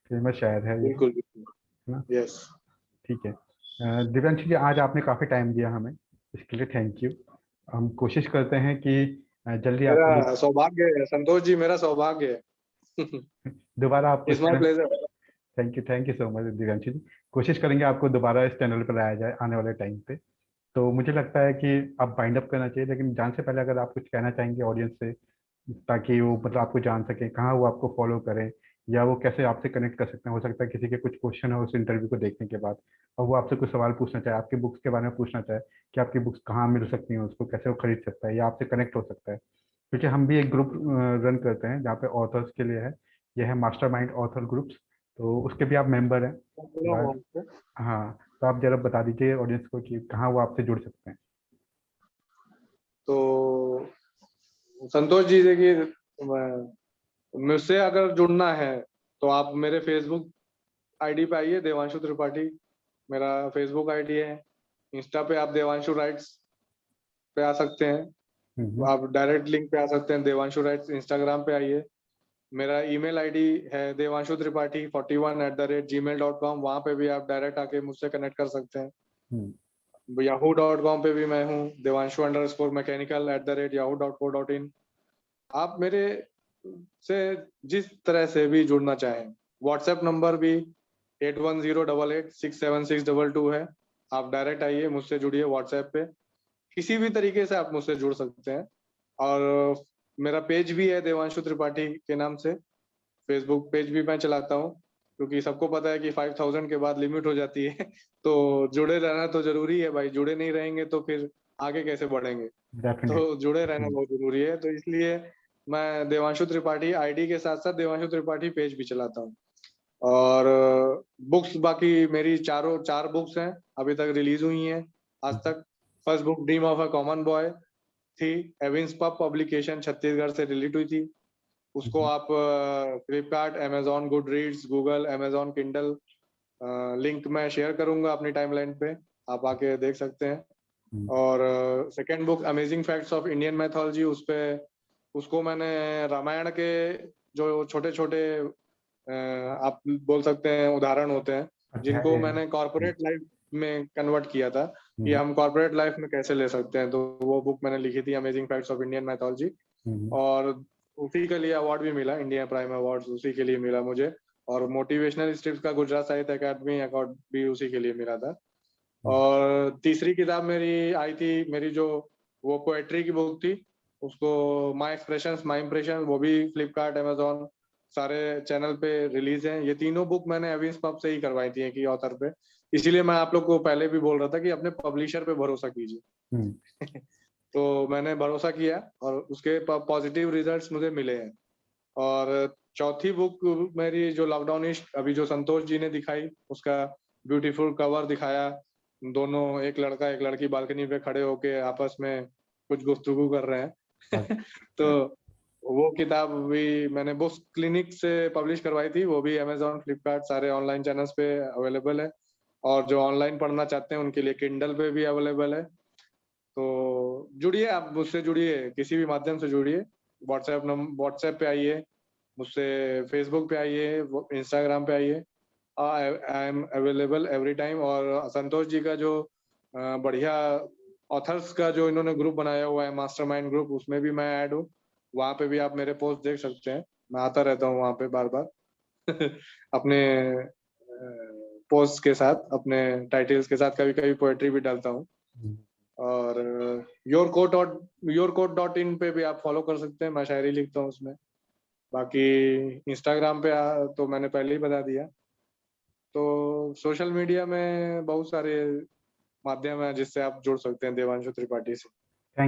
फेमस शायर है ये, बिल्कुल बिल्कुल। है ना। यस। ठीक है। दिव्यांश जी, आज आपने काफ़ी टाइम दिया हमें, इसके लिए थैंक यू। हम कोशिश करते हैं कि जल्दी आपकी बुक मेरा सौभाग्य है संतोष जी, मेरा सौभाग्य है। दोबारा आपको इस it's my channel. Pleasure. Thank you so much Divyansh ji. कोशिश करेंगे आपको दोबारा इस चैनल पर लाया जाए आने वाले टाइम पे। तो मुझे लगता है कि आप बाइंड अप करना चाहिए, लेकिन जान से पहले अगर आप कुछ कहना चाहेंगे ऑडियंस से, ताकि वो मतलब आपको जान सके, कहाँ वो आपको फॉलो करें, या वो कैसे आपसे कनेक्ट कर सकते हैं। हो सकता है किसी के कुछ क्वेश्चन हो उस इंटरव्यू को देखने के बाद, और वो आपसे कुछ सवाल पूछना चाहे, आपकी बुक्स के बारे में पूछना चाहे कि आपकी बुक्स कहाँ मिल सकती हैं, उसको कैसे वो खरीद सकता है, या आपसे कनेक्ट हो सकता है। क्योंकि हम भी एक ग्रुप रन करते हैं जहाँ पे ऑथर्स के लिए है, यह है मास्टरमाइंड ऑथर ग्रुप्स। तो उसके भी आप मेंबर हैं। हाँ, तो आप जरा बता दीजिए ऑडियंस को कि कहाँ वो आपसे जुड़ सकते हैं। तो संतोष जी देखिए, मुझसे अगर जुड़ना है तो आप मेरे फेसबुक आईडी पे आइए, देवांशु त्रिपाठी मेरा फेसबुक आईडी है। इंस्टा पे आप देवांशु राइट्स पे आ सकते हैं, आप डायरेक्ट लिंक पे आ सकते हैं, देवांशु राइट्स। इंस्टाग्राम पे आइए, मेरा ईमेल आईडी है devanshutripathi41@gmail.com, वहां पे भी आप डायरेक्ट आके मुझसे कनेक्ट कर सकते हैं। yahoo.com पे भी मैं हूँ, devanshu_mechanical@yahoo.co.in। आप मेरे से जिस तरह से भी जुड़ना चाहें, व्हाट्सएप नंबर भी 8108867622 है। आप डायरेक्ट आइए, मुझसे जुड़िए व्हाट्सएप पे, किसी भी तरीके से आप मुझसे जुड़ सकते हैं। और मेरा पेज भी है देवांशु त्रिपाठी के नाम से, फेसबुक पेज भी मैं चलाता हूँ, क्योंकि सबको पता है कि 5000 के बाद लिमिट हो जाती है तो जुड़े रहना तो जरूरी है भाई, जुड़े नहीं रहेंगे तो फिर आगे कैसे बढ़ेंगे। तो जुड़े रहना बहुत जरूरी है, तो इसलिए मैं देवांशु त्रिपाठी आईडी के साथ साथ देवांशु त्रिपाठी पेज भी चलाता हूँ। और बुक्स बाकी मेरी चार बुक्स हैं, अभी तक रिलीज हुई हैं आज तक। First book dream of a common boy थी, एविंस पब पब्लिकेशन छत्तीसगढ़ से रिलीज हुई थी। उसको आप Flipkart, Amazon good reads, Google, Amazon Kindle, link मैं शेयर करूंगा अपनी टाइमलाइन पे, आप आके देख सकते हैं। और second book amazing facts of Indian mythology, उसको मैंने रामायण के जो छोटे छोटे आप बोल सकते हैं उदाहरण होते हैं, जिनको मैंने कॉर्पोरेट लाइफ में कन्वर्ट किया था कि हम कॉर्पोरेट लाइफ में कैसे ले सकते हैं, तो वो बुक मैंने लिखी थी, amazing facts of Indian mythology. और उसी के लिए अवार्ड भी मिला, इंडिया प्राइम अवार्ड उसी के लिए मिला मुझे। और मोटिवेशनल स्क्रिप्ट का गुजरात साहित्य अकादमी अवार्ड भी उसी के लिए मिला था। और तीसरी किताब मेरी आई थी, मेरी जो वो पोएट्री की बुक थी, उसको माई एक्सप्रेशंस माई इम्प्रेशन, वो भी फ्लिपकार्ट, अमेजोन सारे चैनल पे रिलीज हैं। ये तीनों बुक मैंने एविंस पब से ही करवाई थी, एक ही ऑथर पे। इसीलिए मैं आप लोग को पहले भी बोल रहा था कि अपने पब्लिशर पे भरोसा कीजिए तो मैंने भरोसा किया और उसके पॉजिटिव रिजल्ट्स मुझे मिले हैं। और चौथी बुक मेरी जो लॉकडाउन इश्क, अभी जो संतोष जी ने दिखाई, उसका ब्यूटीफुल कवर दिखाया, दोनों एक लड़का एक लड़की बालकनी पे खड़े होके आपस में कुछ गुफ्तगू कर रहे हैं तो वो किताब भी मैंने बुक्स क्लिनिक से पब्लिश करवाई थी, वो भी अमेजोन, फ्लिपकार्ट सारे ऑनलाइन चैनल्स पे अवेलेबल है। और जो ऑनलाइन पढ़ना चाहते हैं उनके लिए किंडल पे भी अवेलेबल है। तो जुड़िए, आप मुझसे जुड़िए, किसी भी माध्यम से जुड़िए, व्हाट्सएप पे आइए, मुझसे फेसबुक पे आइए, इंस्टाग्राम पे आइए, I am available every time. और संतोष जी का जो बढ़िया ऑथर्स का जो इन्होंने ग्रुप बनाया हुआ है, मास्टरमाइंड ग्रुप, उसमें भी मैं ऐड हूँ। वहां पे भी आप मेरे पोस्ट देख सकते हैं, मैं आता रहता हूँ वहां पे बार बार अपने पोस्ट के साथ, अपने टाइटल्स के साथ, कभी कभी पोएट्री भी डालता हूँ। और yourquote.in पे भी आप फॉलो कर सकते हैं, मैं शायरी लिखता हूँ उसमें। बाकी इंस्टाग्राम पे तो मैंने पहले ही बता दिया। तो सोशल मीडिया में बहुत सारे माध्यम है जिससे आप जुड़ सकते हैं देवांशु त्रिपाठी से।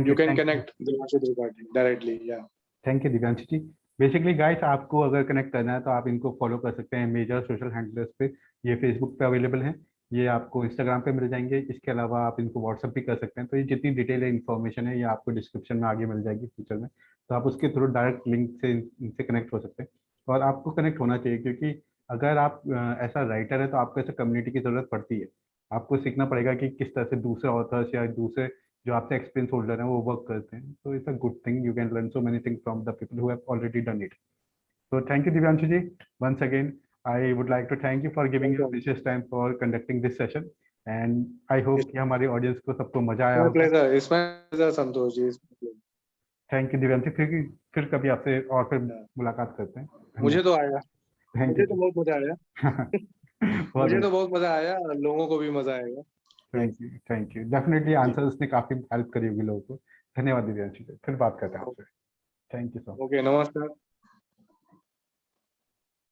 You can connect Devanshu Tripathi directly. या thank you Divyanshu ji. Basically guys, आपको अगर कनेक्ट करना है तो आप इनको फॉलो कर सकते हैं मेजर सोशल हैंडलर्स पे। ये फेसबुक पे अवेलेबल हैं, ये आपको इंस्टाग्राम पे मिल जाएंगे। इसके अलावा आप इनको व्हाट्सअप भी कर सकते हैं। तो ये जितनी डिटेल इन्फॉर्मेशन है ये आपको डिस्क्रिप्शन में आगे मिल जाएगी फ्यूचर में, तो आप उसके थ्रू डायरेक्ट लिंक से इनसे कनेक्ट हो सकते हैं। और आपको कनेक्ट होना चाहिए, क्योंकि अगर आप ऐसा राइटर है तो आपको ऐसा कम्युनिटी की ज़रूरत पड़ती है। आपको सीखना पड़ेगा कि किस तरह से दूसरे ऑथर्स या दूसरे जो आपसे एक्सपीरियंस होल्डर हैं वो वर्क करते हैं। तो it's a good thing, you can learn so many things from the people who have already done it. So thank you Divyanshu ji. Once again, I would like to thank you for giving your precious time for conducting this session, and I hope कि हमारी ऑडियंस को सबको मजा आया होगा। Pleasure Santosh ji. Thank you Divyanshu, फिर कभी आपसे और फिर मुलाकात करते हैं। मुझे तो आया, मुझे तो बहुत मजा आया मुझे तो बहुत मजा आया, लोगों को भी मजा आएगा। Thank you. डेफिनेटली आंसर्स ने काफी हेल्प करी होगी लोगों को। धन्यवाद दिव्यांशु जी, फिर बात करते हैं आपसे। Thank you so much. Okay, नमस्कार।